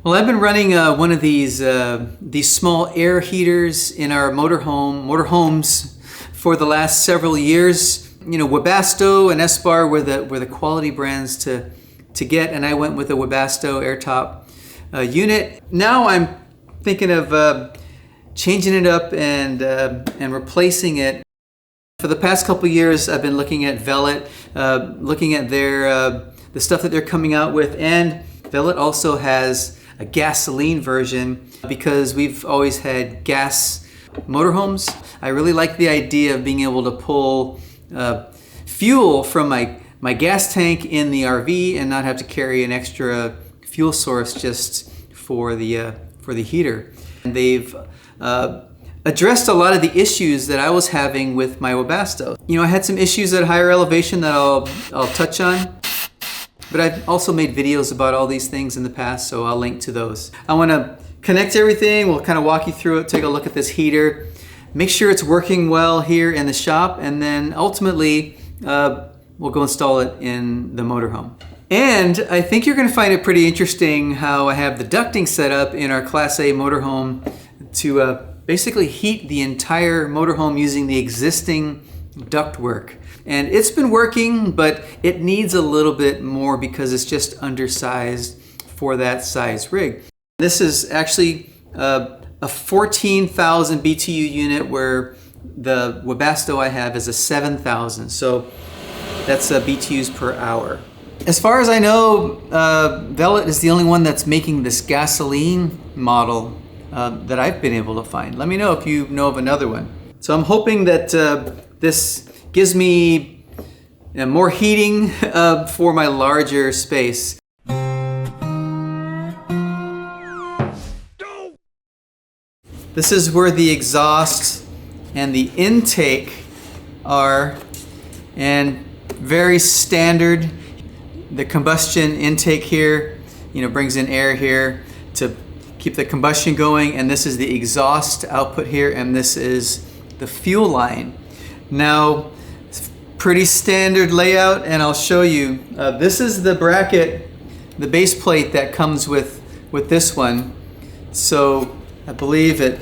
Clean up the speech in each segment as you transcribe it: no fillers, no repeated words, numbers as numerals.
Well, I've been running one of these small air heaters in our motorhomes for the last several years. You know, Webasto and S-Bar were the quality brands to get, and I went with the Webasto Airtop unit. Now I'm thinking of changing it up and replacing it. For the past couple years, I've been looking at VELIT, looking at the stuff that they're coming out with, and VELIT also has a gasoline version because we've always had gas motorhomes. I really like the idea of being able to pull fuel from my gas tank in the RV and not have to carry an extra fuel source just for the heater. And they've addressed a lot of the issues that I was having with my Webasto. You know, I had some issues at higher elevation that I'll touch on. But I've also made videos about all these things in the past, so I'll link to those. I want to connect everything. We'll kind of walk you through it, take a look at this heater, make sure it's working well here in the shop, and then ultimately we'll go install it in the motorhome. And I think you're going to find it pretty interesting how I have the ducting set up in our Class A motorhome to basically heat the entire motorhome using the existing ductwork. And it's been working, but it needs a little bit more because it's just undersized for that size rig. This is actually a 14,000 BTU unit where the Webasto I have is a 7,000. So that's BTUs per hour. As far as I know, VELIT is the only one that's making this gasoline model that I've been able to find. Let me know if you know of another one. So I'm hoping that this gives me more heating for my larger space. This is where the exhaust and the intake are, and very standard. The combustion intake here, you know, brings in air here to keep the combustion going, and this is the exhaust output here, and this is the fuel line. Now, pretty standard layout, and I'll show you. This is the bracket, the base plate that comes with this one. So I believe it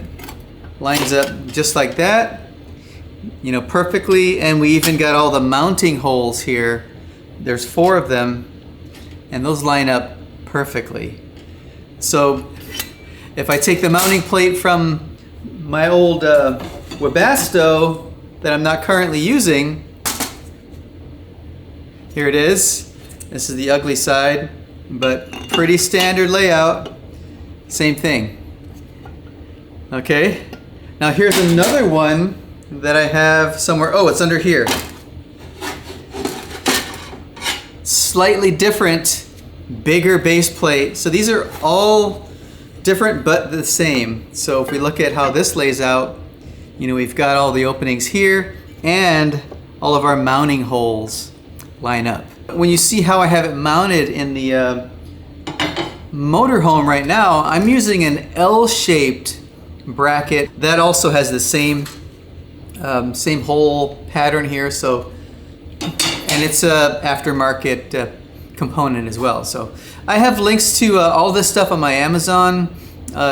lines up just like that, you know, perfectly. And we even got all the mounting holes here. There's 4 of them, and those line up perfectly. So if I take the mounting plate from my old Webasto that I'm not currently using, here it is. This is the ugly side, but pretty standard layout. Same thing. Okay, now here's another one that I have somewhere. Oh, it's under here. Slightly different, bigger base plate. So these are all different but the same. So if we look at how this lays out, you know, we've got all the openings here and all of our mounting holes line up. When you see how I have it mounted in the motorhome right now, I'm using an L-shaped bracket that also has the same hole pattern here. So, and it's a aftermarket component as well. So I have links to all this stuff on my Amazon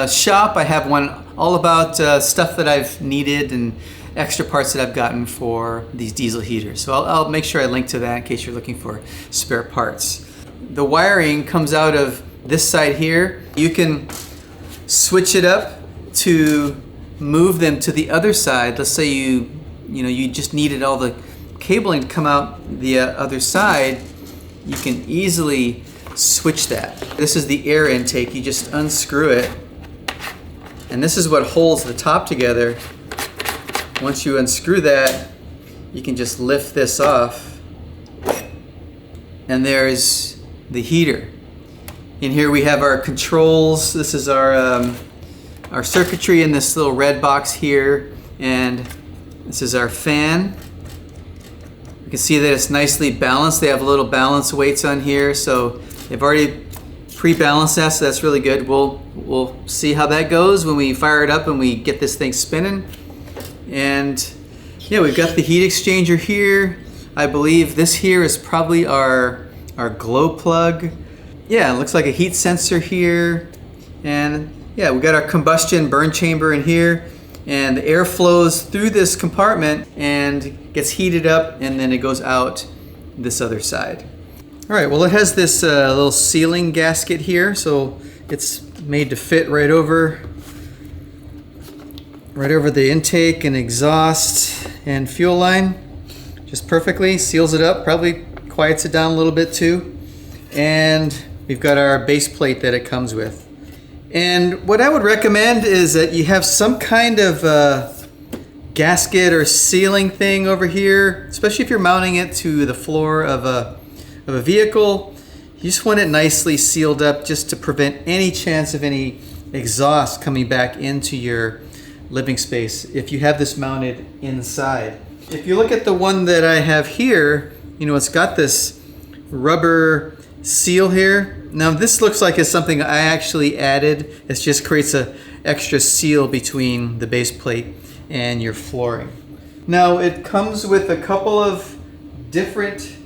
shop. I have one all about stuff that I've needed and extra parts that I've gotten for these diesel heaters. So I'll make sure I link to that in case you're looking for spare parts. The wiring comes out of this side here. You can switch it up to move them to the other side. Let's say you just needed all the cabling to come out the other side. You can easily switch that. This is the air intake. You just unscrew it, and this is what holds the top together. Once you unscrew that, you can just lift this off, and there's the heater. In here we have our controls. This is our circuitry in this little red box here, and this is our fan. You can see that it's nicely balanced. They have little balance weights on here, so they've already pre-balanced that, so that's really good. We'll see how that goes when we fire it up and we get this thing spinning. And yeah, we've got the heat exchanger here. I believe this here is probably our glow plug. Yeah, it looks like a heat sensor here. And yeah, we got our combustion burn chamber in here, and the air flows through this compartment and gets heated up, and then it goes out this other side. All right, well, it has this little sealing gasket here, so it's made to fit right over the intake and exhaust and fuel line. Just perfectly seals it up, probably quiets it down a little bit too. And we've got our base plate that it comes with. And what I would recommend is that you have some kind of gasket or sealing thing over here, especially if you're mounting it to the floor of a vehicle. You just want it nicely sealed up just to prevent any chance of any exhaust coming back into your living space if you have this mounted inside. If you look at the one that I have here, you know, it's got this rubber seal here. Now this looks like it's something I actually added. It just creates an extra seal between the base plate and your flooring. Now it comes with a couple of different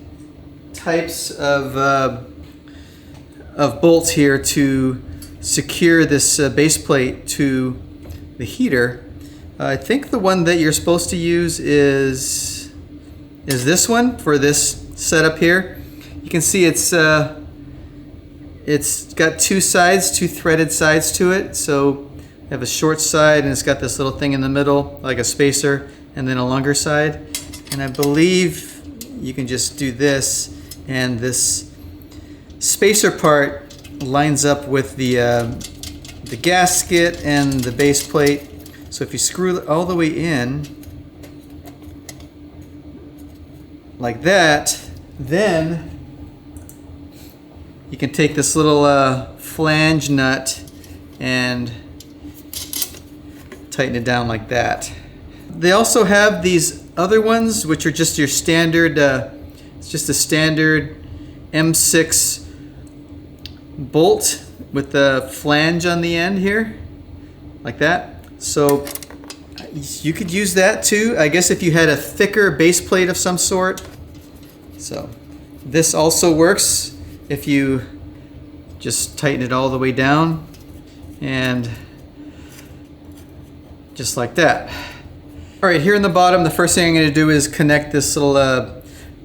types of bolts here to secure this base plate to the heater. I think the one that you're supposed to use is this one for this setup here. You can see it's got two sides, two threaded sides to it. So you have a short side and it's got this little thing in the middle like a spacer, and then a longer side. And I believe you can just do this, and this spacer part lines up with the gasket and the base plate. So if you screw it all the way in like that, then you can take this little flange nut and tighten it down like that. They also have these other ones which are just your standard, it's just a standard M6 bolt with the flange on the end here, like that. So you could use that too, I guess, if you had a thicker base plate of some sort. So this also works if you just tighten it all the way down, and just like that. All right, here in the bottom, the first thing I'm going to do is connect this little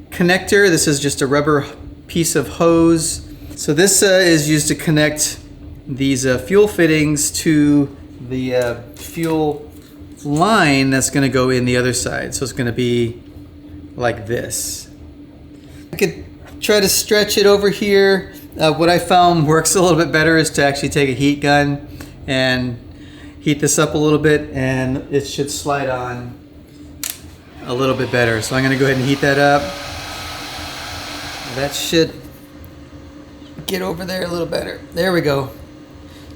connector. This is just a rubber piece of hose. So this is used to connect these fuel fittings to the fuel line that's going to go in the other side. So it's going to be like this. I could try to stretch it over here. What I found works a little bit better is to actually take a heat gun and heat this up a little bit, and it should slide on a little bit better. So I'm going to go ahead and heat that up. That should get over there a little better. There we go.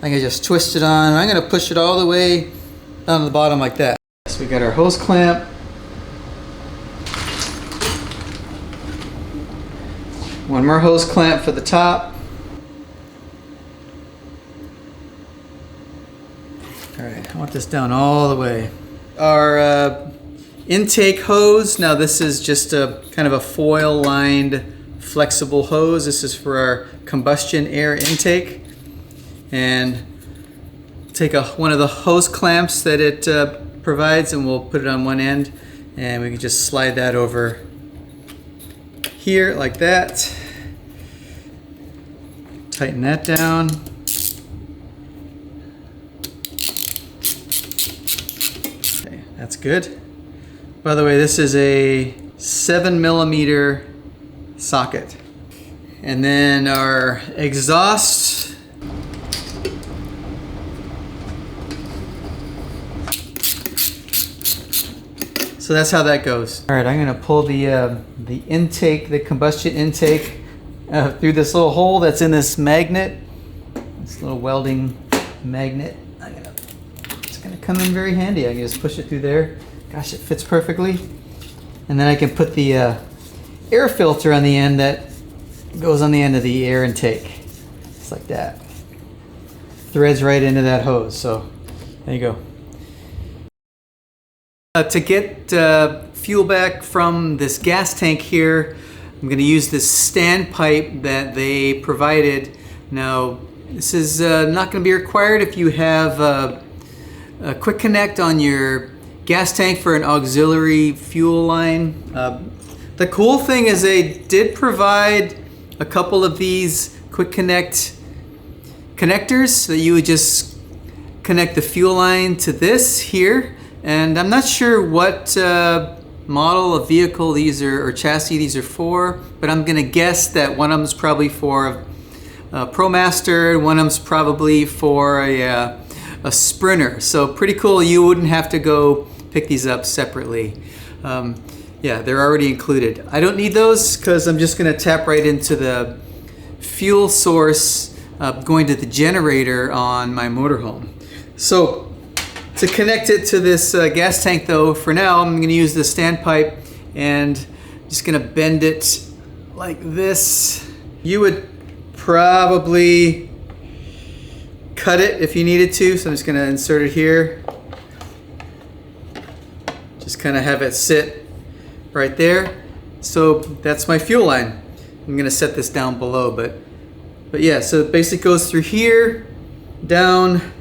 I can just twist it on. I'm going to push it all the way down to the bottom like that. So we got our hose clamp. One more hose clamp for the top. All right, I want this down all the way. Our intake hose. Now this is just a kind of a foil lined flexible hose. This is for our combustion air intake. And take one of the hose clamps that it provides, and we'll put it on one end, and we can just slide that over here like that. Tighten that down. Okay, that's good. By the way, this is a 7mm socket. And then our exhaust. So that's how that goes. All right, I'm gonna pull the intake, the combustion intake, through this little hole that's in this magnet, this little welding magnet. It's gonna come in very handy. I can just push it through there. Gosh, it fits perfectly. And then I can put the air filter on the end that goes on the end of the air intake. Just like that. Threads right into that hose. So there you go. To get fuel back from this gas tank here, I'm going to use this standpipe that they provided. Now, This is not going to be required if you have a quick connect on your gas tank for an auxiliary fuel line. The cool thing is they did provide a couple of these quick connect connectors so that you would just connect the fuel line to this here. And I'm not sure what model of vehicle these are, or chassis these are for, but I'm gonna guess that one of them is probably for a ProMaster, one of them's probably for a Sprinter. So pretty cool. You wouldn't have to go pick these up separately. Yeah, they're already included. I don't need those because I'm just gonna tap right into the fuel source going to the generator on my motorhome. So to connect it to this gas tank though, for now, I'm gonna use the standpipe and just gonna bend it like this. You would probably cut it if you needed to, so I'm just gonna insert it here. Just kind of have it sit right there. So that's my fuel line. I'm gonna set this down below, but yeah, so it basically goes through here, down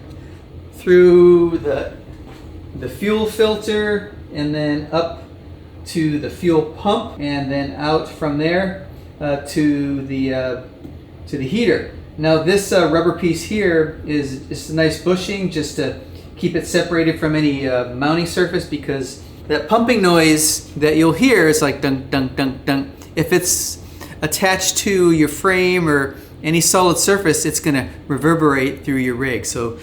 through the fuel filter, and then up to the fuel pump, and then out from there to the heater. Now this rubber piece here is just a nice bushing just to keep it separated from any mounting surface, because that pumping noise that you'll hear is like dunk, dunk, dunk, dunk. If it's attached to your frame or any solid surface, it's gonna reverberate through your rig. So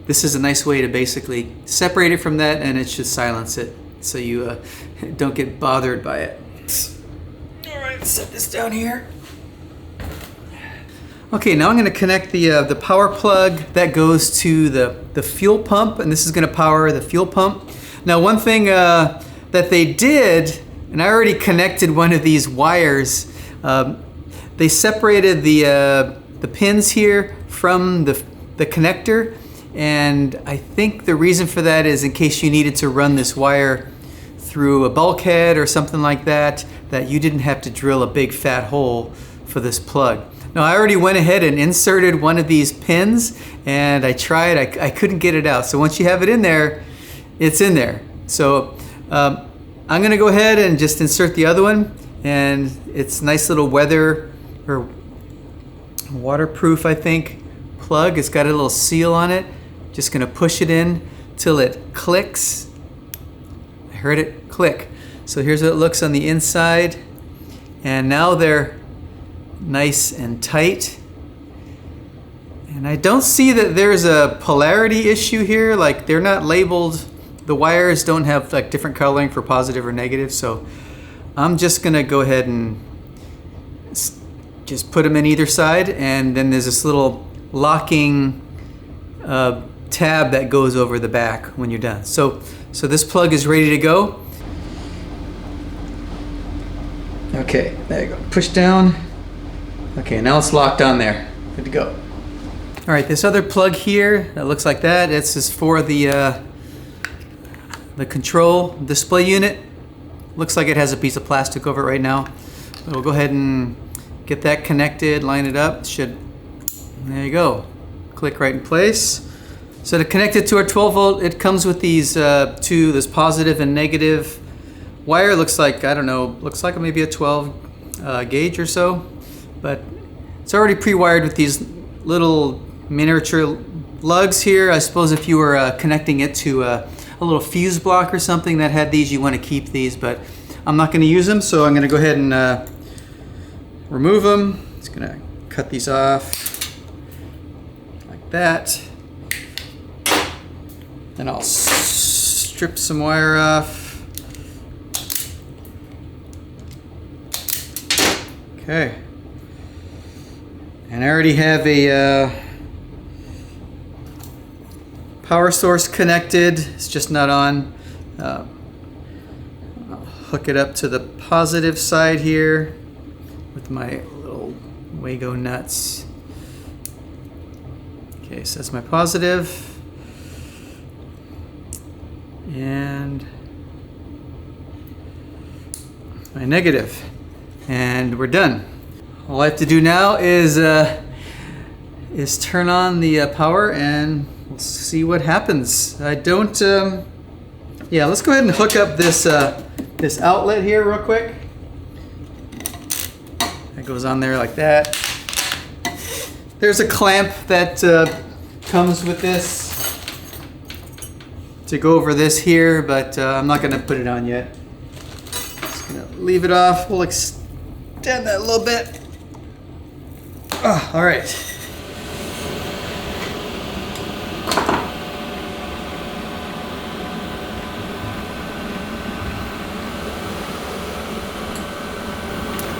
this is a nice way to basically separate it from that, and it should silence it so you don't get bothered by it. All right, set this down here. Okay, now I'm going to connect the power plug that goes to the fuel pump, and this is going to power the fuel pump. Now, one thing that they did, and I already connected one of these wires, they separated the pins here from the connector, and I think the reason for that is in case you needed to run this wire through a bulkhead or something like that, that you didn't have to drill a big fat hole for this plug. Now, I already went ahead and inserted one of these pins, and I tried, I couldn't get it out. So once you have it in there, it's in there. So I'm gonna go ahead and just insert the other one, and it's a nice little weather or waterproof, I think, plug. It's got a little seal on it. Just gonna push it in till it clicks. I heard it click. So here's what it looks on the inside. And now they're nice and tight. And I don't see that there's a polarity issue here. Like, they're not labeled. The wires don't have like different coloring for positive or negative. So I'm just gonna go ahead and just put them in either side. And then there's this little locking tab that goes over the back when you're done. So this plug is ready to go. Okay, there you go. Push down. Okay, now it's locked on there. Good to go. All right, this other plug here that looks like that, this is for the control display unit. Looks like it has a piece of plastic over it right now. But we'll go ahead and get that connected, line it up. There you go. Click right in place. So to connect it to our 12 volt, it comes with these this positive and negative wire. Looks like, I don't know, looks like maybe a 12 gauge or so. But it's already pre-wired with these little miniature lugs here. I suppose if you were connecting it to a little fuse block or something that had these, you want to keep these, but I'm not going to use them, so I'm going to go ahead and remove them. Just going to cut these off like that. Then I'll strip some wire off. Okay. And I already have a power source connected. It's just not on. I'll hook it up to the positive side here with my little Wago nuts. Okay, so that's my positive. And my negative. And we're done. All I have to do now is is turn on the power and we'll see what happens. I don't, yeah, let's go ahead and hook up this, this outlet here real quick. That goes on there like that. There's a clamp that comes with this to go over this here, but I'm not gonna put it on yet. Just gonna leave it off. We'll extend that a little bit. Oh, all right.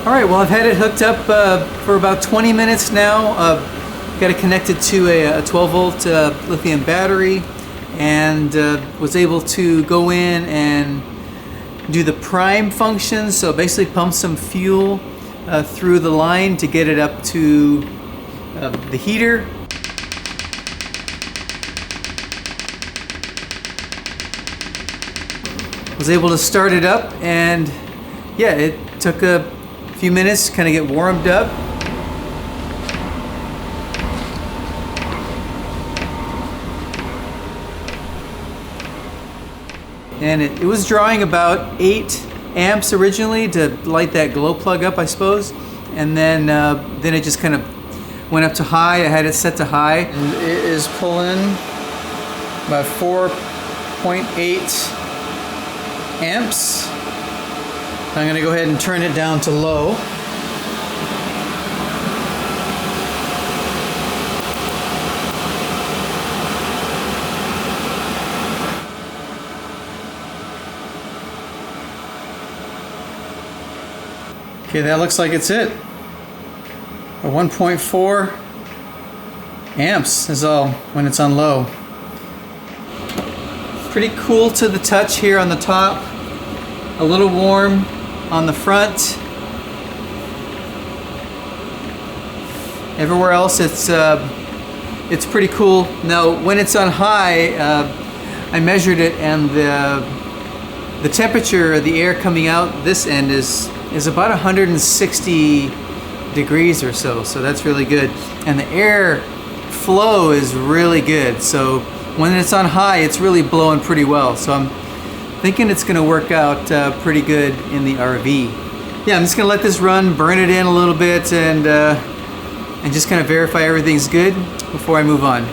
All right, well, I've had it hooked up for about 20 minutes now. Got it connected to a 12-volt lithium battery, and was able to go in and do the prime function. So basically pump some fuel through the line to get it up to the heater. Was able to start it up, and yeah, it took a few minutes to kind of get warmed up. And it was drawing about 8 amps originally to light that glow plug up, I suppose. And then it just kind of went up to high. I had it set to high. And it is pulling about 4.8 amps. I'm gonna go ahead and turn it down to low. Okay, that looks like it's it. A 1.4 amps is all when it's on low. Pretty cool to the touch here on the top. A little warm on the front. Everywhere else it's pretty cool. Now when it's on high, I measured it, and the temperature of the air coming out this end is about 160 degrees or so, so that's really good. And the air flow is really good, so when it's on high it's really blowing pretty well. So I'm thinking it's gonna work out pretty good in the RV. Yeah, I'm just gonna let this run, burn it in a little bit, and just kind of verify everything's good before I move on.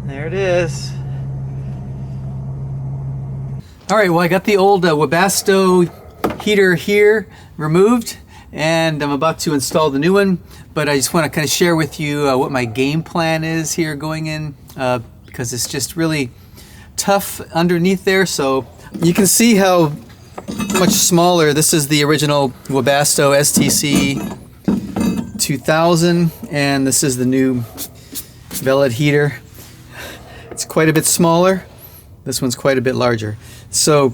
There it is. All right, well, I got the old Webasto heater here removed, and I'm about to install the new one, but I just want to kind of share with you what my game plan is here going in, because it's just really tough underneath there. So you can see how much smaller. This is the original Webasto STC 2000, and this is the new VELIT heater. It's quite a bit smaller. This one's quite a bit larger. So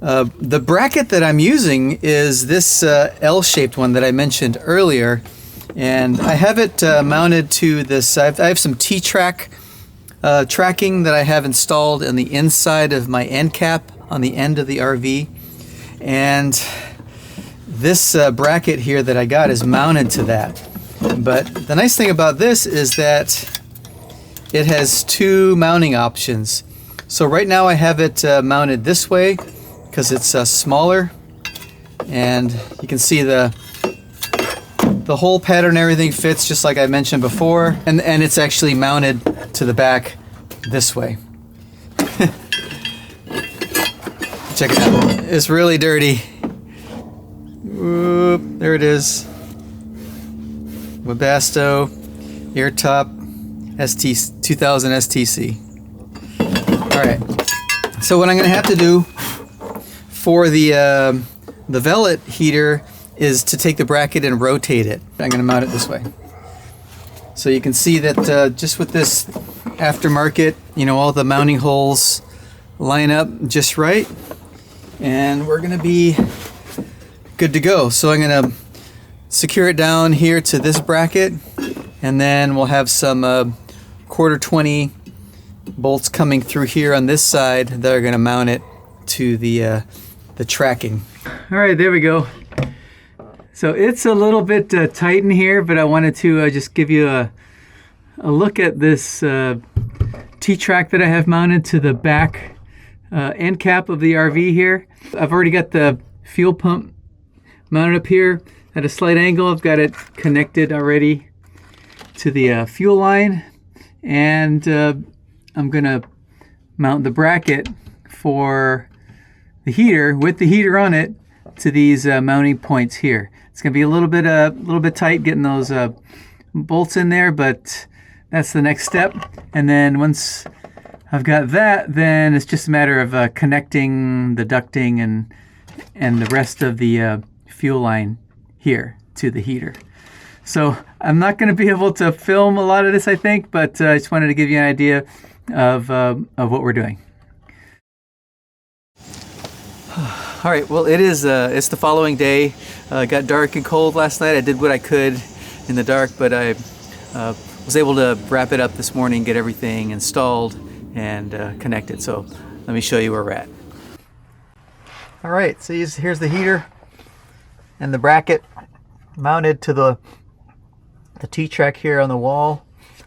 the bracket that I'm using is this L-shaped one that I mentioned earlier, and I have it mounted to this. I have some T-track tracking that I have installed on the inside of my end cap on the end of the RV, and this bracket here that I got is mounted to that. But the nice thing about this is that it has 2 mounting options. So right now I have it mounted this way because it's smaller, and you can see the hole pattern, everything fits just like I mentioned before, and it's actually mounted to the back this way. Check it out. It's really dirty. Whoop, there it is. Webasto Airtop 2000 STC. All right. So what I'm going to have to do for the VELIT heater is to take the bracket and rotate it. I'm going to mount it this way. So you can see that just with this aftermarket, you know, all the mounting holes line up just right, and we're going to be good to go. So I'm going to secure it down here to this bracket, and then we'll have some 1/4-20 bolts coming through here on this side that are going to mount it to the tracking. All right, there we go. So it's a little bit tight in here, but I wanted to just give you a look at this T-track that I have mounted to the back end cap of the RV here. I've already got the fuel pump mounted up here at a slight angle. I've got it connected already to the fuel line, and I'm gonna mount the bracket for the heater with the heater on it to these mounting points here. It's gonna be a little bit tight getting those bolts in there, but that's the next step. And then once I've got that, then it's just a matter of connecting the ducting and the rest of the fuel line here to the heater. So I'm not going to be able to film a lot of this, I think, but I just wanted to give you an idea of what we're doing. All right, well, it's the following day. It got dark and cold last night. I did what I could in the dark, but I was able to wrap it up this morning, get everything installed and connected. So let me show you where we're at. All right, so here's the heater and the bracket mounted to the T-track here on the wall.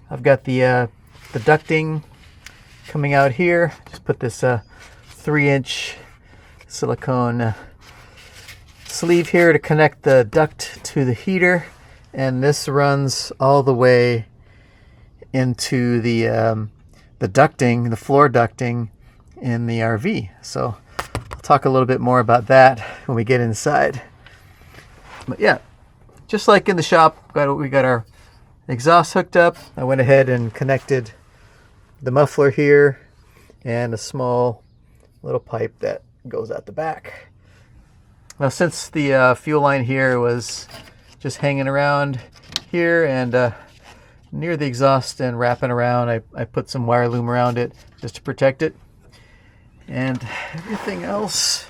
I've got the ducting coming out here. Just put this 3-inch silicone sleeve here to connect the duct to the heater, and this runs all the way into the ducting, the floor ducting in the RV. So I'll talk a little bit more about that when we get inside. But yeah, just like in the shop, we got our exhaust hooked up. I went ahead and connected the muffler here and a small little pipe that goes out the back. Now, since the fuel line here was just hanging around here and near the exhaust and wrapping around, I put some wire loom around it just to protect it. And everything else,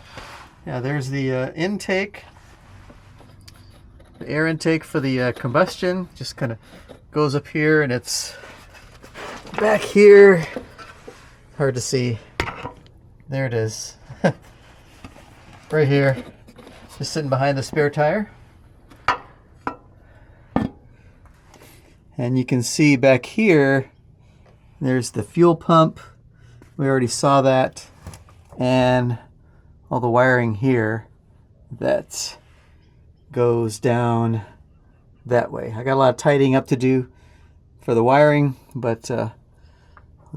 yeah, there's the intake, the air intake for the combustion. Just kind of goes up here, and it's back here. Hard to see. There it is. Right here. Just sitting behind the spare tire. And you can see back here, there's the fuel pump. We already saw that. And all the wiring here that goes down that way. I got a lot of tidying up to do for the wiring, but I'll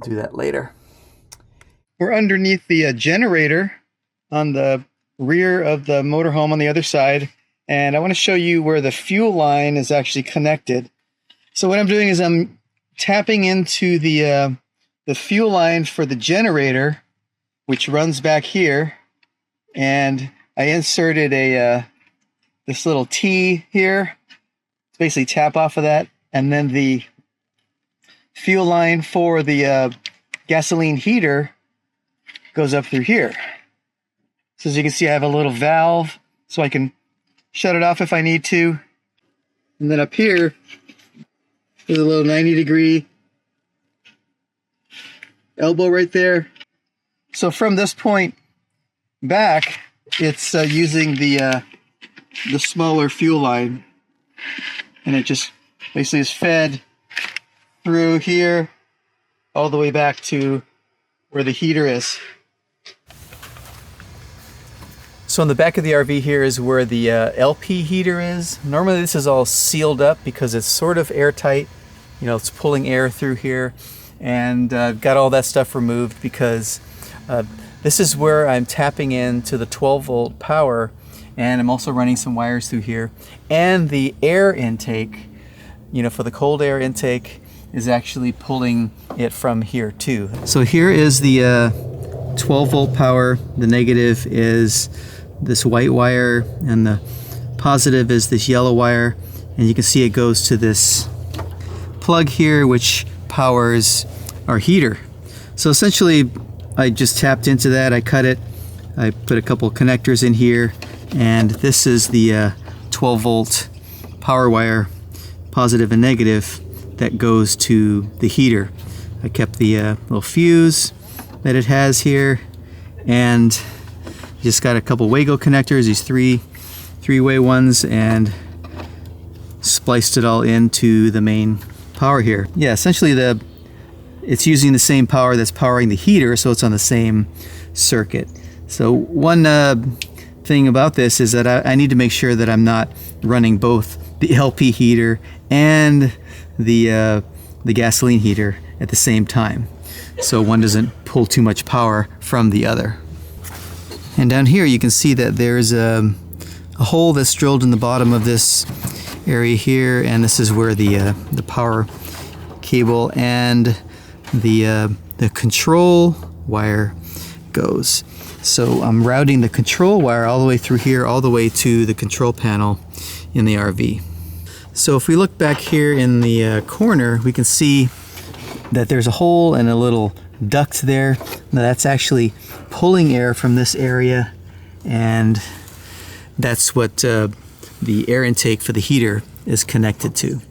do that later. We're underneath the generator on the rear of the motorhome on the other side, and I want to show you where the fuel line is actually connected. So what I'm doing is I'm tapping into the fuel line for the generator, which runs back here, and I inserted this little T here. It's basically tap off of that, and then the fuel line for the gasoline heater goes up through here. So as you can see, I have a little valve so I can shut it off if I need to. And then up here, there's a little 90-degree elbow right there. So from this point back, it's using the smaller fuel line, and it just basically is fed through here all the way back to where the heater is. So in the back of the RV here is where the LP heater is. Normally this is all sealed up because it's sort of airtight. You know, it's pulling air through here, and got all that stuff removed because this is where I'm tapping into the 12-volt power, and I'm also running some wires through here. And the air intake, you know, for the cold air intake is actually pulling it from here too. So here is the 12 volt power. The negative is this white wire and the positive is this yellow wire, and you can see it goes to this plug here which powers our heater. So essentially I just tapped into that, I cut it, I put a couple connectors in here, and this is the 12 volt power wire, positive and negative, that goes to the heater. I kept the little fuse that it has here, and just got a couple Wago connectors, these three-way ones, and spliced it all into the main power here. Yeah, essentially it's using the same power that's powering the heater, so it's on the same circuit. So one thing about this is that I need to make sure that I'm not running both the LP heater and the gasoline heater at the same time, so one doesn't pull too much power from the other. And down here you can see that there's a hole that's drilled in the bottom of this area here, and this is where the power cable and the control wire goes. So I'm routing the control wire all the way through here, all the way to the control panel in the RV. So if we look back here in the corner, we can see that there's a hole and a little duct there. Now that's actually pulling air from this area, and that's what the air intake for the heater is connected to.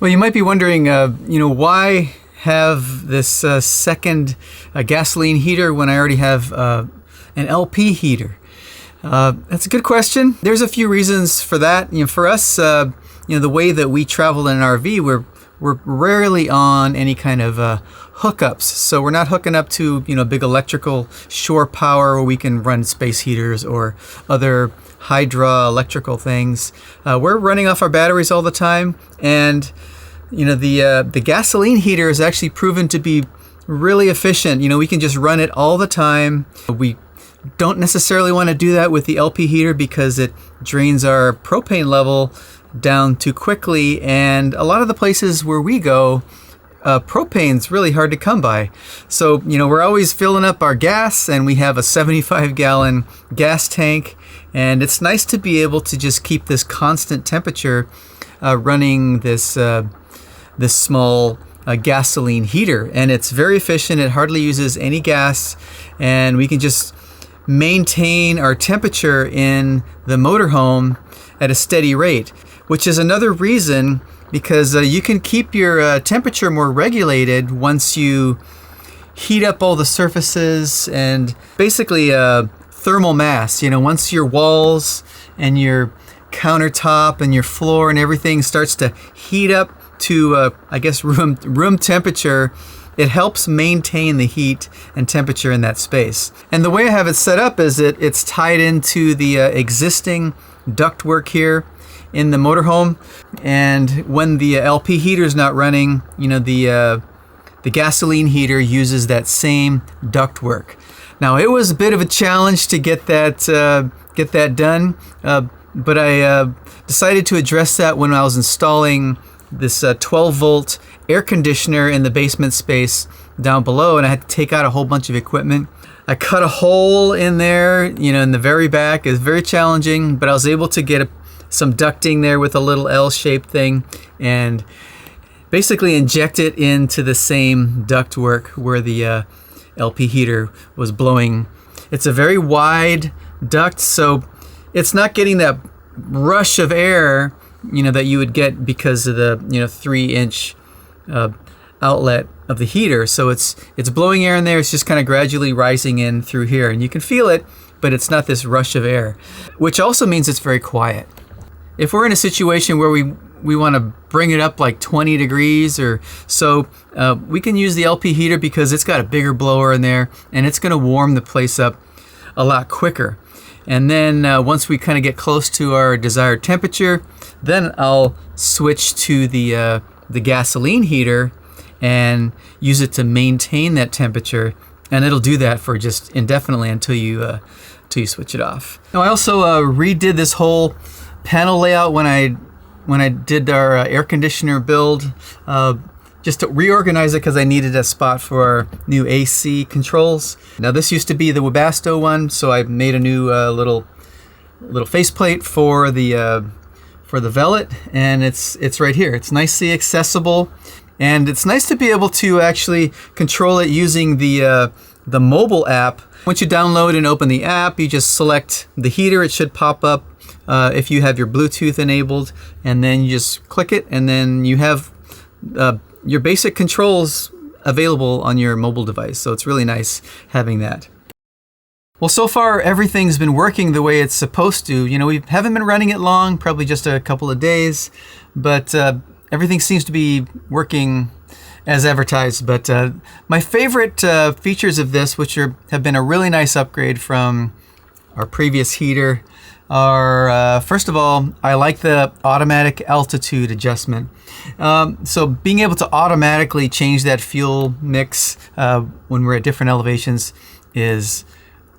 Well, you might be wondering, why have this second gasoline heater when I already have an LP heater? That's a good question. There's a few reasons for that. For us, the way that we travel in an RV, we're rarely on any kind of hookups. So we're not hooking up to big electrical shore power where we can run space heaters or other hydroelectrical things. We're running off our batteries all the time, and the gasoline heater is actually proven to be really efficient. We can just run it all the time. We don't necessarily want to do that with the LP heater because it drains our propane level down too quickly, and a lot of the places where we go, propane's really hard to come by. So we're always filling up our gas, and we have a 75-gallon gas tank, and it's nice to be able to just keep this constant temperature running this small gasoline heater. And it's very efficient, it hardly uses any gas, and we can just maintain our temperature in the motorhome at a steady rate, which is another reason, because you can keep your temperature more regulated once you heat up all the surfaces and basically thermal mass. Once your walls and your countertop and your floor and everything starts to heat up to room temperature, it helps maintain the heat and temperature in that space. And the way I have it set up is it's tied into the existing ductwork here in the motorhome, and when the LP heater is not running, the gasoline heater uses that same ductwork. Now it was a bit of a challenge to get that done, but I decided to address that when I was installing this 12 volt air conditioner in the basement space down below, and I had to take out a whole bunch of equipment. I cut a hole in there, in the very back. It's very challenging, but I was able to get some ducting there with a little L-shaped thing and basically inject it into the same ductwork where the LP heater was blowing. It's a very wide duct, so it's not getting that rush of air that you would get because of the 3-inch outlet of the heater. So it's blowing air in there. It's just kind of gradually rising in through here, and you can feel it, but it's not this rush of air, which also means it's very quiet. If we're in a situation where we want to bring it up like 20 degrees or so, we can use the LP heater because it's got a bigger blower in there, and it's going to warm the place up a lot quicker. And then once we kind of get close to our desired temperature, Then I'll switch to the gasoline heater and use it to maintain that temperature, and it'll do that for just indefinitely until you switch it off. Now I also redid this whole panel layout when I did our air conditioner build, just to reorganize it because I needed a spot for our new AC controls. Now this used to be the Webasto one, so I made a new little faceplate for the VELIT, and it's right here. It's nicely accessible, and it's nice to be able to actually control it using the mobile app. Once you download and open the app, you just select the heater. It should pop up if you have your Bluetooth enabled, and then you just click it, and then you have your basic controls available on your mobile device. So it's really nice having that. Well, so far everything's been working the way it's supposed to. You know, we haven't been running it long, probably just a couple of days, but everything seems to be working as advertised. But my favorite features of this, which have been a really nice upgrade from our previous heater, are first of all, I like the automatic altitude adjustment. So being able to automatically change that fuel mix when we're at different elevations is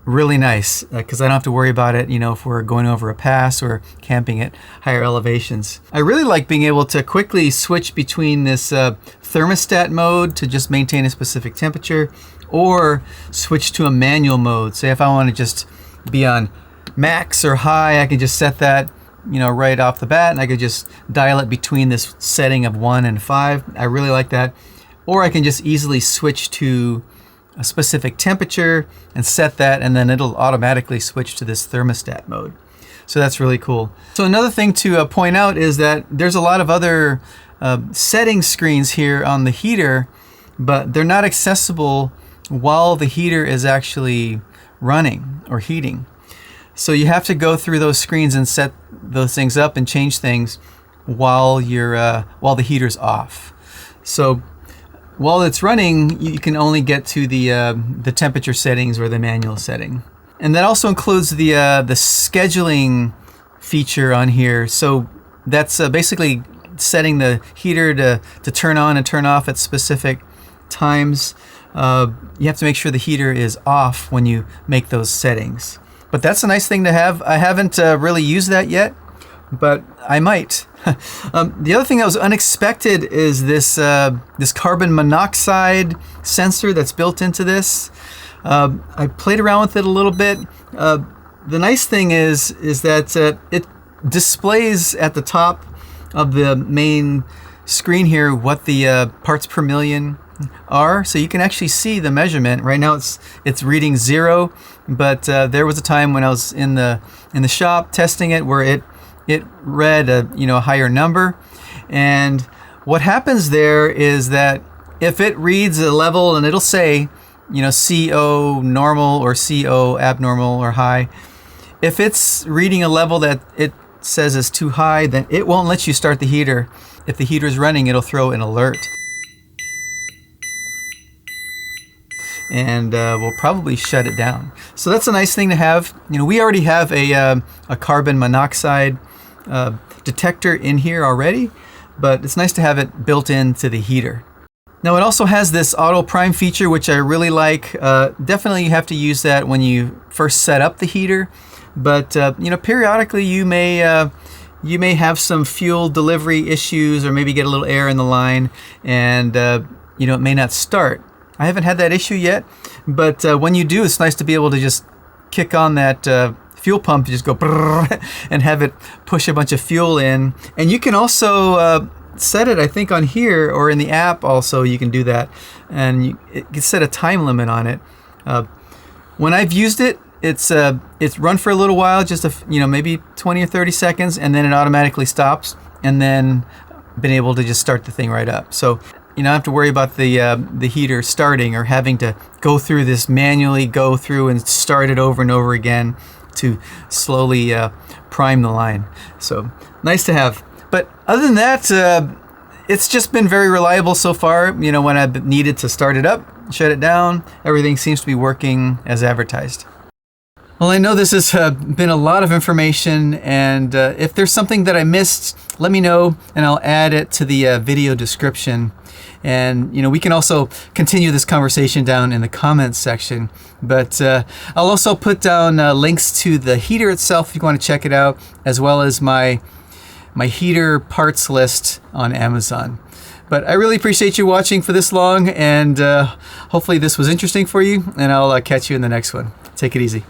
really nice, because I don't have to worry about it, you know, if we're going over a pass or camping at higher elevations. I really like being able to quickly switch between this thermostat mode to just maintain a specific temperature, or switch to a manual mode. Say if I want to just be on max or high, I can just set that, you know, right off the bat, and I could just dial it between this setting of 1 and 5. I really like that. Or I can just easily switch to a specific temperature and set that, and then it'll automatically switch to this thermostat mode. So that's really cool. So another thing to point out is that there's a lot of other setting screens here on the heater, but they're not accessible while the heater is actually running or heating. So you have to go through those screens and set those things up and change things while the heater's off. So while it's running, you can only get to the temperature settings or the manual setting. And that also includes the scheduling feature on here. So that's basically setting the heater to turn on and turn off at specific times. You have to make sure the heater is off when you make those settings. But that's a nice thing to have. I haven't really used that yet, but I might. The other thing that was unexpected is this carbon monoxide sensor that's built into this. I played around with it a little bit. The nice thing is that it displays at the top of the main screen here what the parts per million are, so you can actually see the measurement. Right now it's reading 0, but there was a time when I was in the shop testing it where it read a higher number. And what happens there is that if it reads a level and it'll say CO normal or CO abnormal or high, if it's reading a level that it says is too high, then it won't let you start the heater. If the heater's running, it'll throw an alert, and we'll probably shut it down. So that's a nice thing to have. We already have a carbon monoxide detector in here already, but it's nice to have it built into the heater. Now it also has this auto prime feature, which I really like. Definitely you have to use that when you first set up the heater, but periodically you may have some fuel delivery issues, or maybe get a little air in the line, and it may not start. I haven't had that issue yet, but when you do, it's nice to be able to just kick on that fuel pump, just go brrr, and have it push a bunch of fuel in. And you can also set it, I think, on here or in the app also. You can do that, and you can set a time limit on it. When I've used it, it's run for a little while, just maybe 20 or 30 seconds, and then it automatically stops, and then been able to just start the thing right up. So I don't have to worry about the heater starting or having to manually go through and start it over and over again to slowly prime the line. So nice to have. But other than that, it's just been very reliable so far. When I've needed to start it up, shut it down, everything seems to be working as advertised. Well, I know this has been a lot of information, and if there's something that I missed, let me know and I'll add it to the video description. And we can also continue this conversation down in the comments section. But I'll also put down links to the heater itself if you want to check it out, as well as my heater parts list on Amazon. But I really appreciate you watching for this long, and hopefully this was interesting for you, and I'll catch you in the next one. Take it easy.